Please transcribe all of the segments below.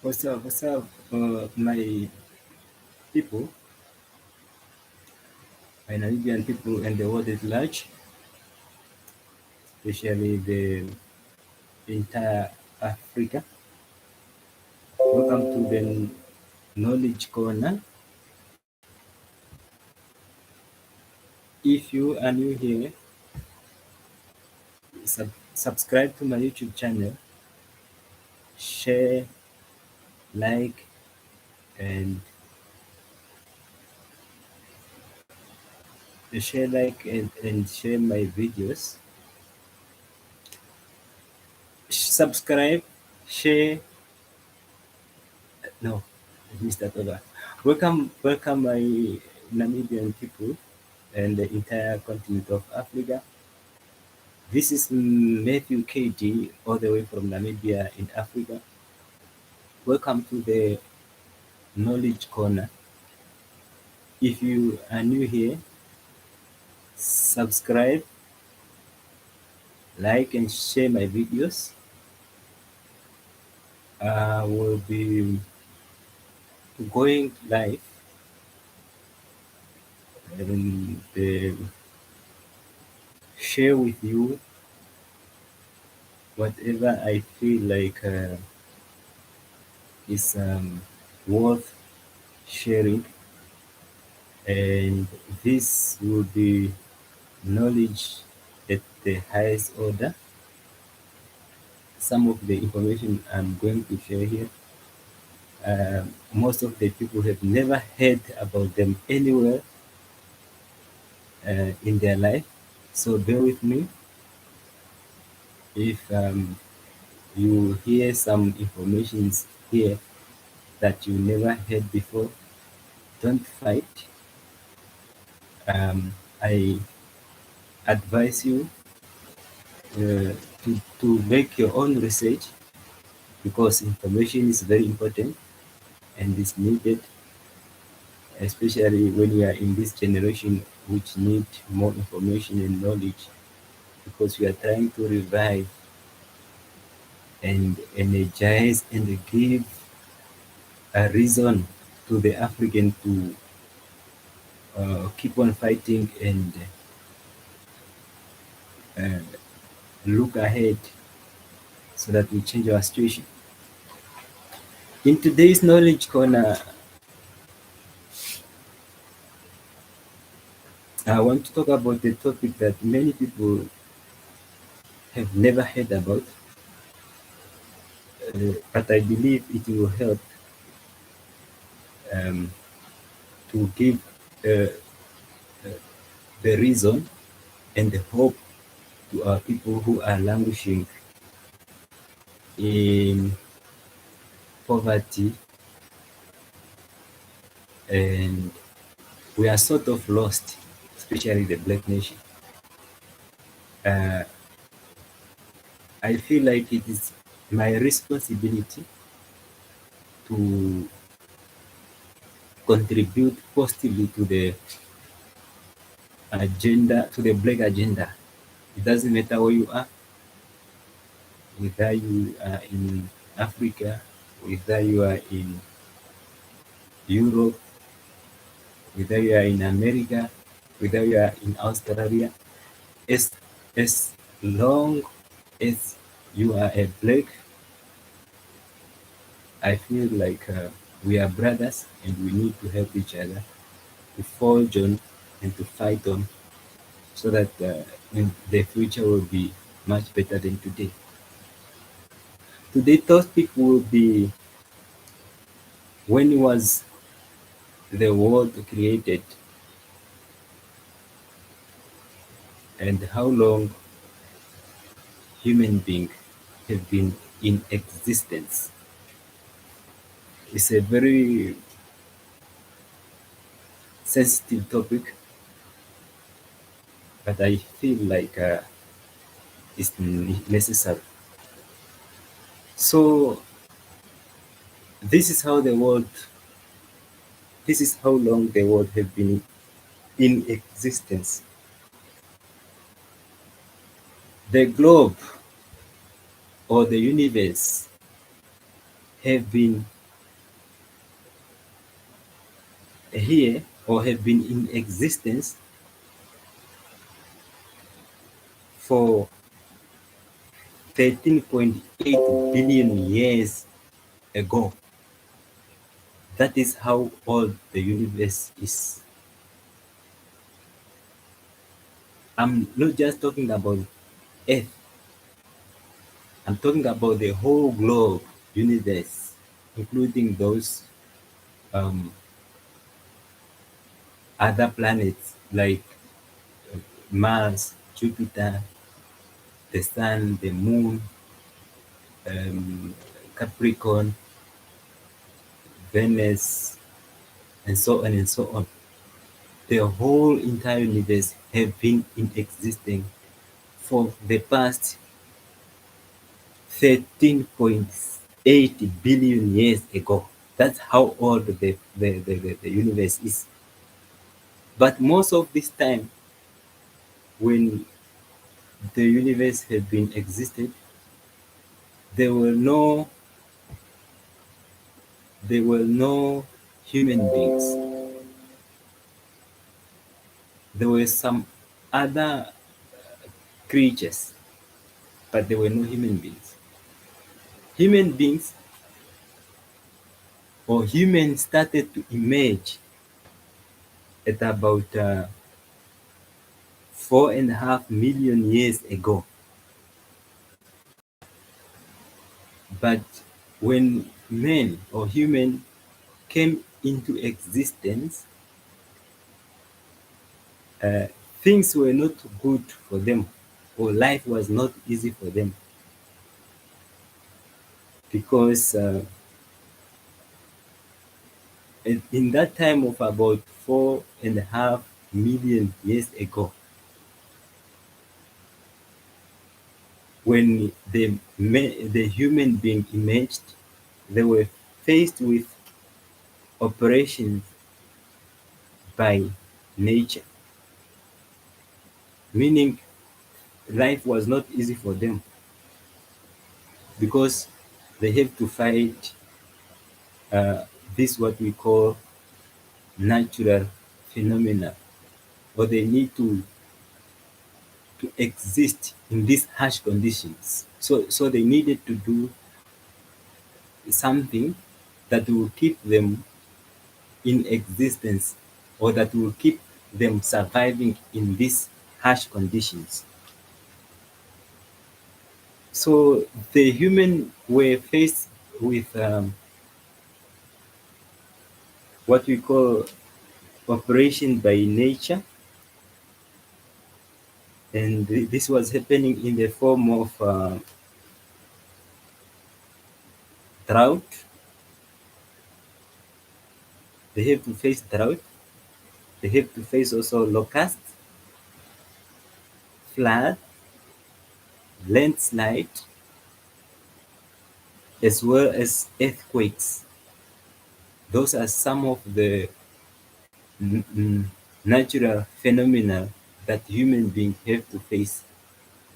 What's up, my people, my Namibian people, and the world at large, especially the entire Africa. Welcome to the Knowledge Corner. If you are new here, subscribe to my YouTube channel, share, like, and and share my videos. Subscribe, share. No, I missed that over. Welcome, my Namibian people and the entire continent of Africa. This is Matthew KD, all the way from Namibia in Africa. Welcome to the Knowledge Corner. If you are new here, subscribe, like, and share my videos. We'll be going live and share with you whatever I feel like is worth sharing, and this will be knowledge at the highest order. Some of the information I'm going to share here, most of the people have never heard about them anywhere in their life. So bear with me if you hear some informations here that you never heard before. Don't fight. I advise you to make your own research, because information is very important and is needed, especially when we are in this generation which need more information and knowledge, because we are trying to revive and energize and give a reason to the African to keep on fighting and uh, look ahead so that we change our situation. In today's Knowledge Corner, I want to talk about the topic that many people have never heard about, but I believe it will help um, to give uh, the reason and the hope to our people who are languishing in poverty, and we are sort of lost, especially the Black nation. Uh, I feel like it is my responsibility to contribute positively to the agenda, to the Black agenda. It doesn't matter where you are, whether you are in Africa, whether you are in Europe, whether you are in America, whether you are in Australia, as, as long as you are a Black, I feel like we are brothers and we need to help each other to forge on and to fight on, so that in the future will be much better than today. Today's topic will be, when was the world created? and how long human beings have been in existence. It's a very sensitive topic, but I feel like it's necessary. So this is how the world, this is how long the world have been in existence. The globe or the universe have been here or have been in existence for 13.8 billion years ago. That is how old the universe is. I'm not just talking about Earth, I'm talking about the whole globe, universe, including those um, other planets like Mars, Jupiter, the Sun, the Moon, Capricorn, Venus, and so on and so on. The whole entire universe have been in existence for the past 13.8 billion years ago. That's how old the universe is. But most of this time, when the universe had been existed, there were no there were no human beings. There were some other creatures, but there were no human beings. Human beings or humans started to emerge at about 4.5 million years ago. But when men or human came into existence, uh, things were not good for them, or life was not easy for them, because in that time of about 4.5 million years ago, when the human being emerged, they were faced with operations by nature, meaning life was not easy for them because they have to fight uh, this what we call natural phenomena, or they need to exist in these harsh conditions. So they needed to do something that will keep them in existence, or that will keep them surviving in these harsh conditions. So the human were faced with what we call operation by nature, and this was happening in the form of drought. They have to face drought. They have to face also locusts, flood, landslide, as well as earthquakes. Those are some of the n- n- natural phenomena that human beings have to face,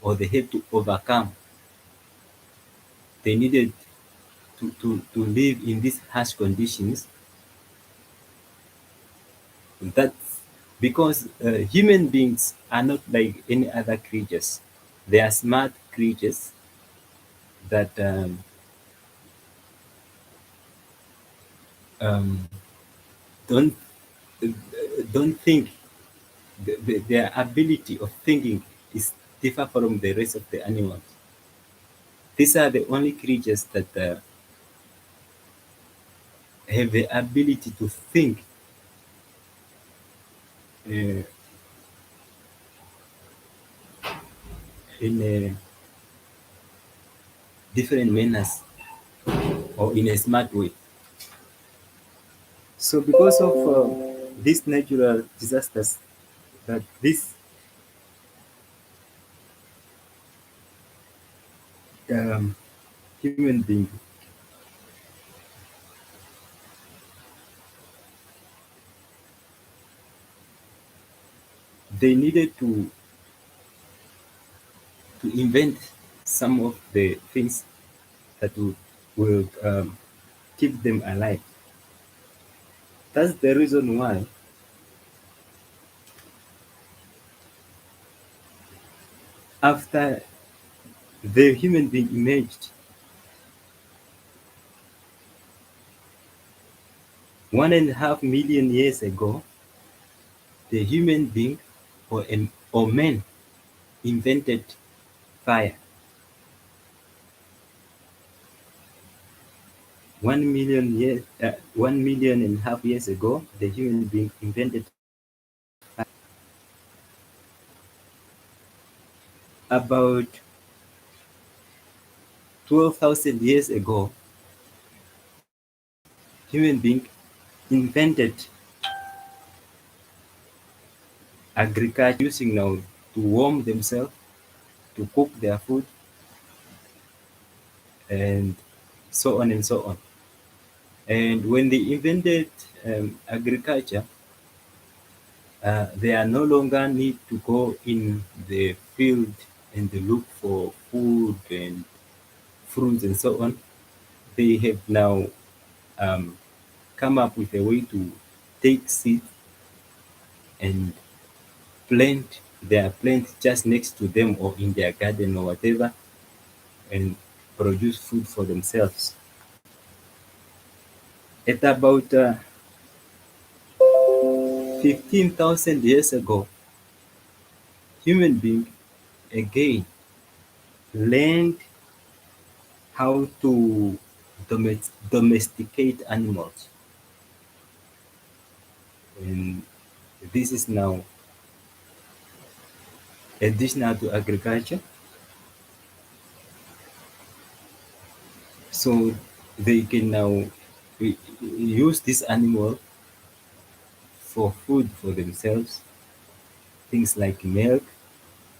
or they have to overcome. They needed to live in these harsh conditions. That's because human beings are not like any other creatures. They are smart creatures that um, don't don't think. Their ability of thinking is differ from the rest of the animals. These are the only creatures that have the ability to think uh, in a different manners or in a smart way. So because of these natural disasters that this um, human being they needed to invent some of the things that would keep them alive. That's the reason why after the human being emerged 1.5 million years ago, the human being or man invented fire. 1.5 million years ago, the human being invented about 12,000 years ago. Human being invented agriculture using now to warm themselves, to cook their food, and so on and so on. And when they invented agriculture, they are no longer need to go in the field and they look for food and fruits and so on. They have now um, come up with a way to take seeds and plant their plants just next to them or in their garden or whatever and produce food for themselves. At about 15,000 years ago, human being again learned how to domesticate animals. And this is now additional to agriculture. So they can now use this animal for food for themselves, things like milk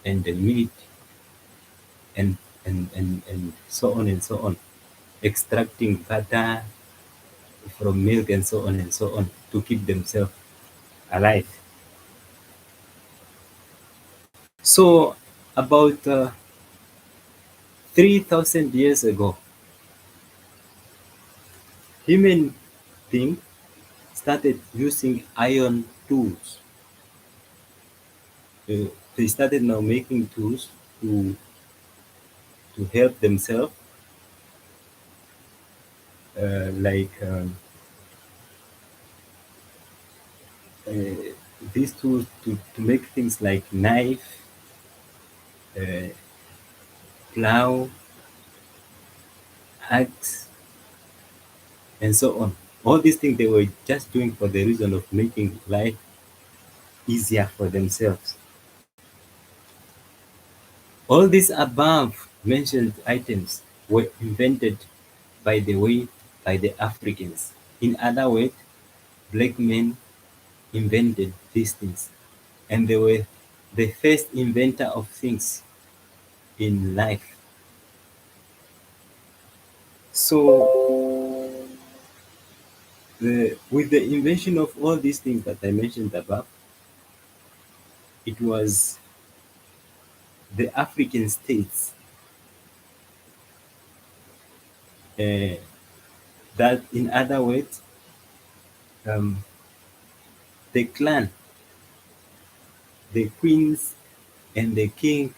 and the meat and so on and so on, extracting butter from milk and so on and so on to keep themselves alive. So about 3,000 years ago, human being started using iron tools. They started now making tools to to help themselves, like uh, these tools to make things like knife, uh, plow, axe, and so on. All these things they were just doing for the reason of making life easier for themselves. All these above mentioned items were invented, by the way, by the Africans. In other words, black men invented these things, and they were the first inventor of things in life. So, with the invention of all these things that I mentioned above, it was the African states uh, that, in other words, um, the clan, the queens, and the king,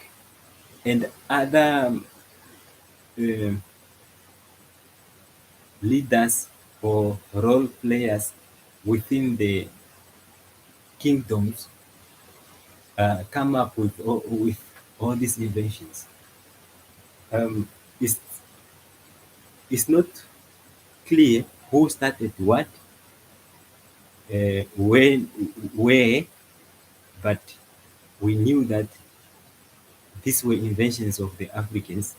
and other uh, leaders or role players within the kingdoms come up with all these inventions. Um, it's, it's not clear who started what, when, where, but we knew that These were inventions of the Africans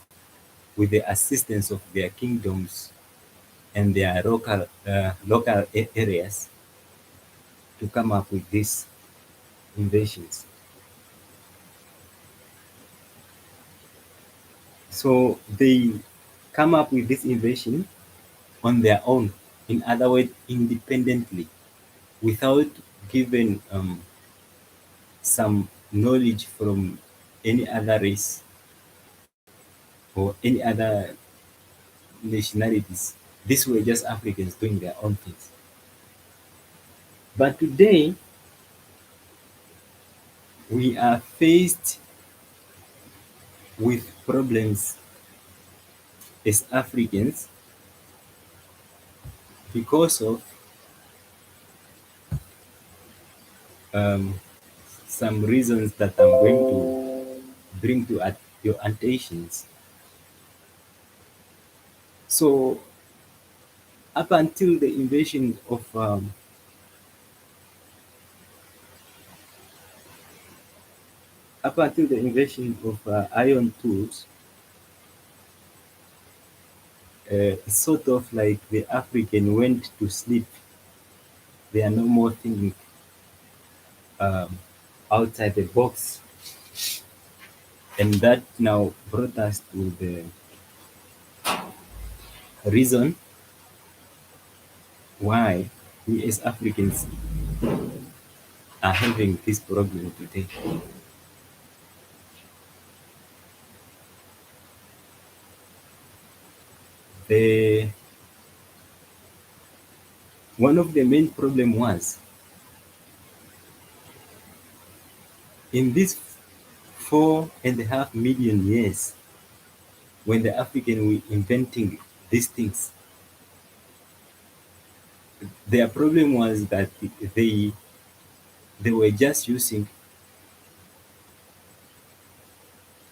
with the assistance of their kingdoms and their local areas to come up with these inventions. So they come up with this invention on their own, in other words, independently, without giving some knowledge from any other race or any other nationalities. These were just Africans doing their own things. But today, we are faced with problems as Africans because of um, some reasons that I'm going to bring to your attentions. So, up until the invasion of iron tools, sort of like the African went to sleep. They are no more thinking um, outside the box, and that now brought us to the reason why we as Africans are having this problem today. The One of the main problem was in these 4.5 million years when the African were inventing these things, their problem was that they they were just using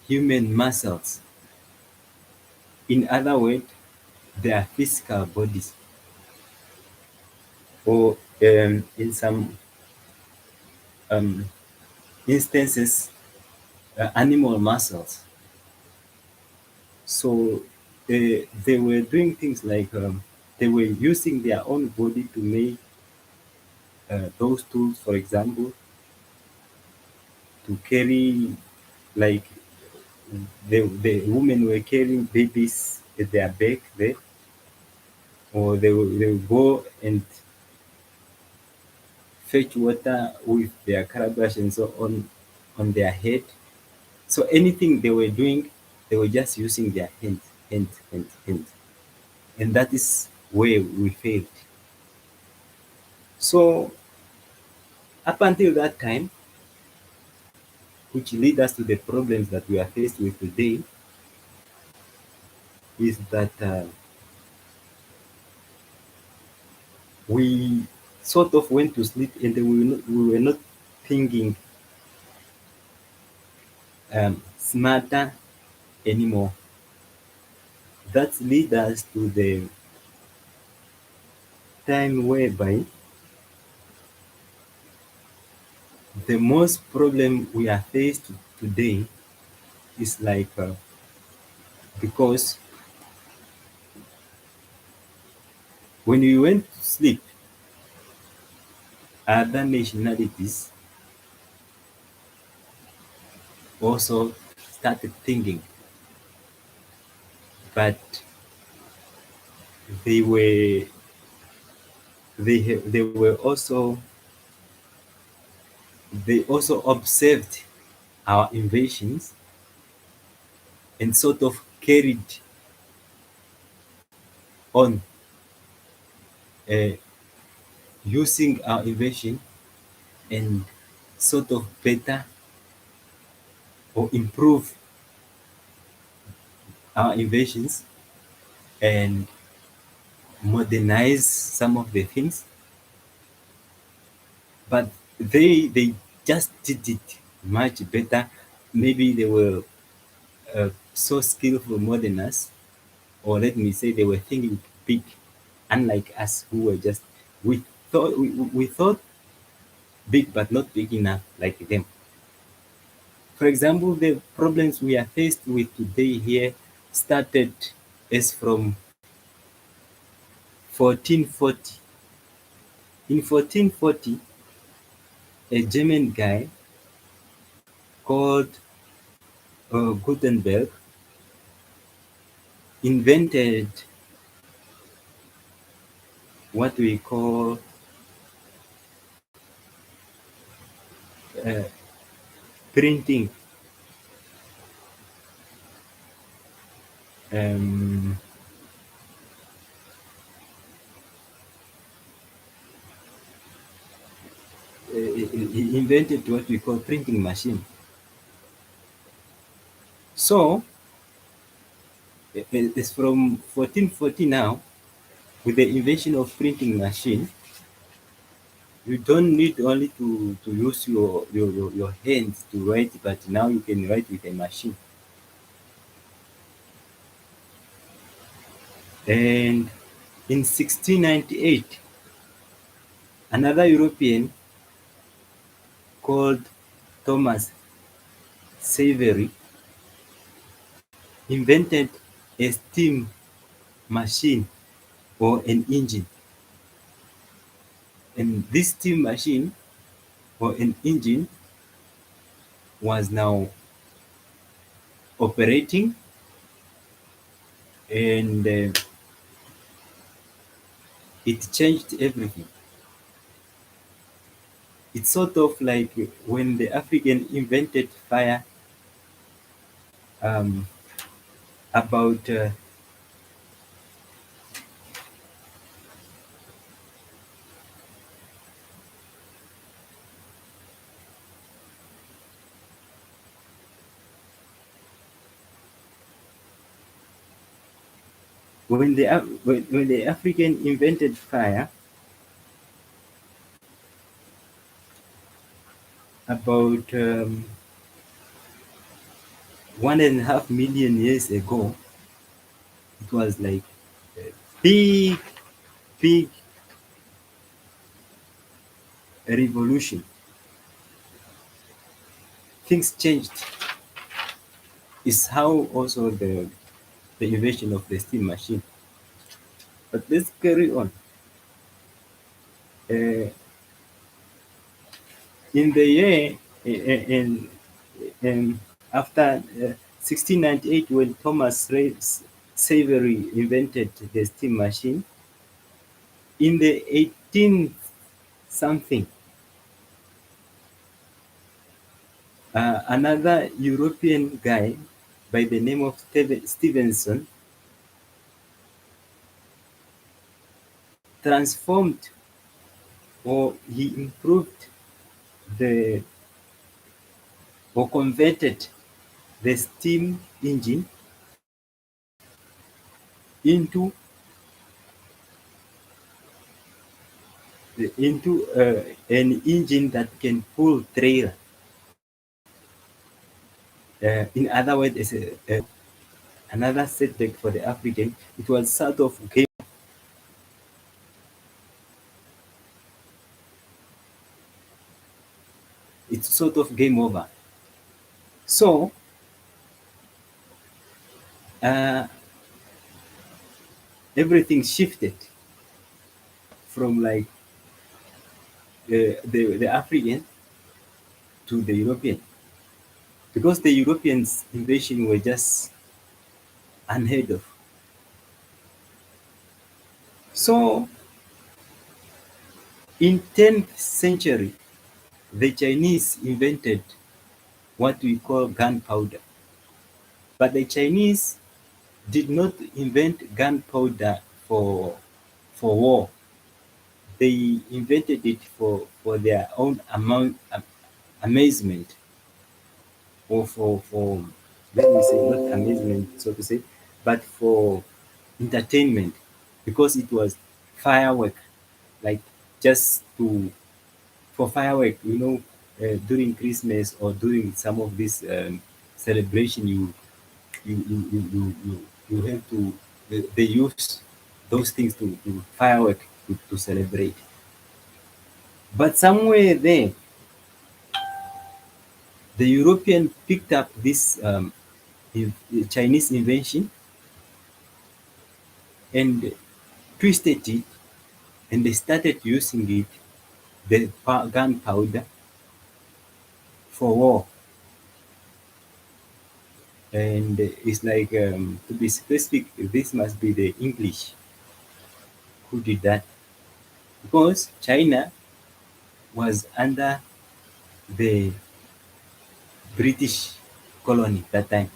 human muscles. In other words, their physical bodies, or in some um, instances, animal muscles. So they were doing things like they were using their own body to make those tools, for example, to carry, like the women were carrying babies at their back there, or they will go and fetch water with their calabash and so on their head. So anything they were doing, they were just using their hands. And that is where we failed. So up until that time, which lead us to the problems that we are faced with today, is that we sort of went to sleep and we were not thinking smarter anymore. That lead us to the time whereby the most problem we are faced today is like because when we went to sleep, other nationalities also started thinking, but they were they were also they also observed our invasions and sort of carried on uh, using our invention and sort of better or improve our inventions and modernize some of the things, but they just did it much better. Maybe they were so skillful more than us, or let me say they were thinking big, unlike us who were just we thought big but not big enough like them. For example, the problems we are faced with today here started as from 1440. In 1440, a German guy called Gutenberg invented what we call uh, printing. Um, he invented what we call printing machine. So it's from 1440 now. With the invention of printing machine, you don't need only to use your hands to write, but now you can write with a machine. And in 1698, another European called Thomas Savery invented a steam machine or an engine. And this steam machine or an engine was now operating, and it changed everything. It's sort of like when the African invented fire um, about when the African invented fire about 1.5 million years ago. It was like a big, big revolution. Things changed. Is how also the invention of the steam machine. But let's carry on. Uh, in the year in after 1698, when Thomas Savery invented the steam machine, in the 18th something, another European guy by the name of Stevenson transformed, or he improved the or converted the steam engine into an engine that can pull trailer. In other words, it's another setback for the African. It was sort of game. It's sort of game over. So uh, everything shifted from like the African to the European, because the Europeans' invasion were just unheard of. So in 10th century, the Chinese invented what we call gunpowder. But the Chinese did not invent gunpowder for war. They invented it for their own amazement, or for let me say not amazement so to say, but for entertainment, because it was firework, like just to for firework, during Christmas or during some of this celebration, you have to they use those things to firework to celebrate. But somewhere there, The European picked up this Chinese invention and twisted it, and they started using it, the gunpowder, for war. And it's like, to be specific, this must be the English who did that, because China was under the British colony that time.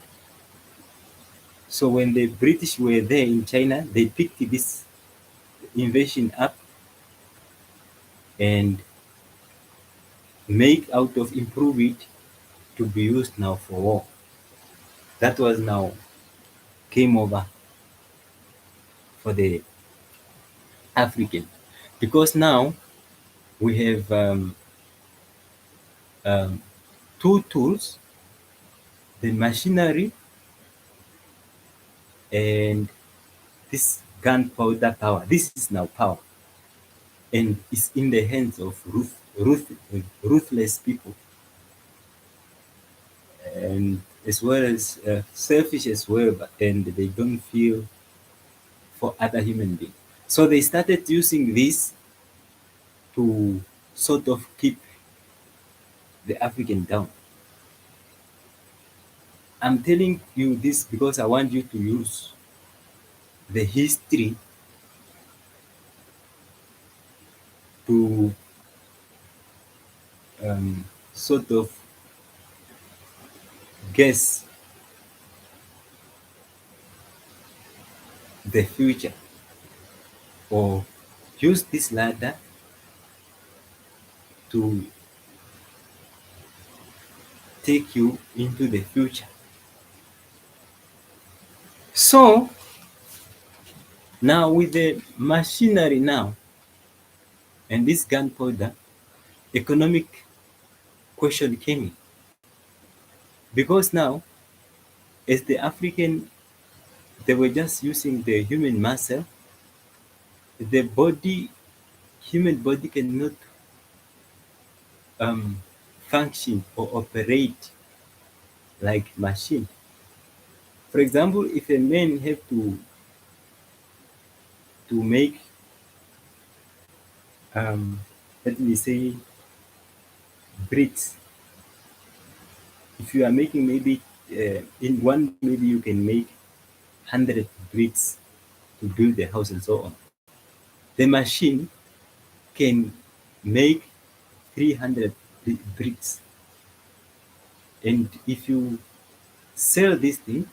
So when the British were there in China, they picked this invention up and make out of improve it to be used now for war. That was now came over for the African, because now we have um, two tools: the machinery and this gunpowder power. This is now power, and it's in the hands of ruthless people, and as well as selfish as well, and they don't feel for other human beings. So they started using this to sort of keep the African down. I'm telling you this because I want you to use the history to sort of guess the future, or use this ladder to take you into the future. So now with the machinery now and this gunpowder, economic question came in, because now as the African, they were just using the human muscle. The body, human body cannot um, function or operate like machine. For example, if a man have to make let me say bricks. If you are making maybe in one, maybe you can make 100 bricks to build the house and so on. The machine can make 300 bricks, and if you sell this thing,